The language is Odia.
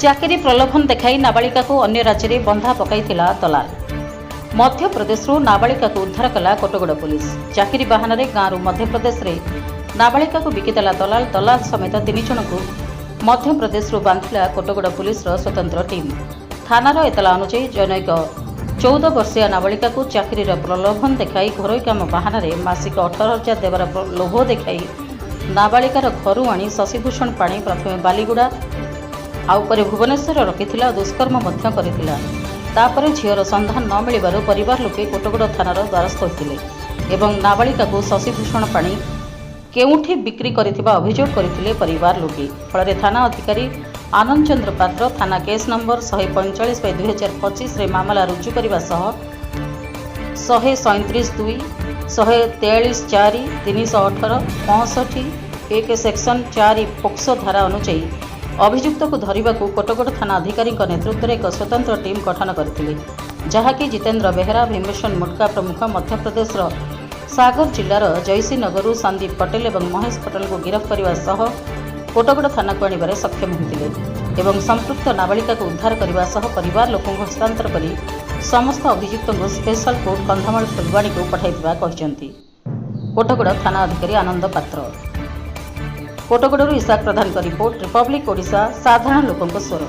ଚାକିରି ପ୍ରଲୋଭନ ଦେଖାଇ ନାବାଳିକାକୁ ଅନ୍ୟ ରାଜ୍ୟରେ ବନ୍ଧା ପକାଇଥିଲା ଦଲାଲ। ମଧ୍ୟପ୍ରଦେଶରୁ ନାବାଳିକାକୁ ଉଦ୍ଧାର କଲା କୋଟଗଡ଼ ପୁଲିସ। ଚାକିରି ବାହାନାରେ ଗାଁରୁ ମଧ୍ୟପ୍ରଦେଶରେ ନାବାଳିକାକୁ ବିକିଦେଲା ଦଲାଲ। ଦଲାଲ ସମେତ 3 ଜଣଙ୍କୁ ମଧ୍ୟପ୍ରଦେଶରୁ ବାନ୍ଧିଲା କୋଟଗଡ଼ ପୁଲିସର ସ୍ୱତନ୍ତ୍ର ଟିମ୍। ଥାନାର ଏତଲା ଅନୁଯାୟୀ ଜନୈକ 14 ବର୍ଷୀୟ ନାବାଳିକାକୁ ଚାକିରିର ପ୍ରଲୋଭନ ଦେଖାଇ ଘରୋଇ କାମ ବାହାନାରେ ମାସିକ 18,000 ଦେବାର ଲୋଭ ଦେଖାଇ ନାବାଳିକାର ଘରୁ ଆଣି ଶଶିଭୂଷଣ ପାଣି ପ୍ରଥମେ ବାଲିଗୁଡ଼ା ଆଉ ପରେ ଭୁବନେଶ୍ୱର ରଖିଥିଲା ଓ ଦୁଷ୍କର୍ମ ମଧ୍ୟ କରିଥିଲା। ତାପରେ ଝିଅର ସନ୍ଧାନ ନ ମିଳିବାରୁ ପରିବାର ଲୋକେ କୋଟଗଡ଼ ଥାନାର ଦ୍ୱାରସ୍ଥ ହୋଇଥିଲେ ଏବଂ ନାବାଳିକାକୁ ଶଶିଭୂଷଣ ପାଣି କେଉଁଠି ବିକ୍ରି କରିଥିବା ଅଭିଯୋଗ କରିଥିଲେ ପରିବାର ଲୋକେ। ଫଳରେ ଥାନା ଅଧିକାରୀ ଆନନ୍ଦ ଚନ୍ଦ୍ର ପାତ୍ର ଥାନା କେସ୍ ନମ୍ବର 145/2025ରେ ମାମଲା ରୁଜୁ କରିବା ସହ 137(2), 143(4), 318, 65, 1 ସେକ୍ସନ 4 ପୋକ୍ସୋ ଧାରା ଅନୁଯାୟୀ ଅଭିଯୁକ୍ତକୁ ଧରିବାକୁ କୋଟଗଡ଼ ଥାନା ଅଧିକାରୀଙ୍କ ନେତୃତ୍ୱରେ ଏକ ସ୍ୱତନ୍ତ୍ର ଟିମ୍ ଗଠନ କରିଥିଲେ, ଯାହାକି ଜିତେନ୍ଦ୍ର ବେହେରା, ଭୀମେଶ୍ୱର ମୁଣ୍ଡକା ପ୍ରମୁଖ ମଧ୍ୟପ୍ରଦେଶର ସାଗର ଜିଲ୍ଲାର ଜୟସୀନଗରରୁ ସନ୍ଦୀପ ପଟେଲ ଏବଂ ମହେଶ ପଟେଲଙ୍କୁ ଗିରଫ କରିବା ସହ କୋଟଗଡ଼ ଥାନାକୁ ଆଣିବାରେ ସକ୍ଷମ ହୋଇଥିଲେ ଏବଂ ସମ୍ପୃକ୍ତ ନାବାଳିକାକୁ ଉଦ୍ଧାର କରିବା ସହ ପରିବାର ଲୋକଙ୍କୁ ହସ୍ତାନ୍ତର କରି ସମସ୍ତ ଅଭିଯୁକ୍ତଙ୍କୁ ସ୍ପେଶାଲ କୋର୍ଟ କନ୍ଧମାଳ ଫୁଲବାଣୀକୁ ପଠାଇଥିବା କହିଛନ୍ତି କୋଟଗଡ଼ ଥାନା ଅଧିକାରୀ ଆନନ୍ଦ ପାତ୍ର। କୋଟଗଡ଼ରୁ ଇସାକ ପ୍ରଧାନଙ୍କ ରିପୋର୍ଟ, ରିପବ୍ଲିକ ଓଡ଼ିଶା, ସାଧାରଣ ଲୋକଙ୍କ ସ୍ୱର।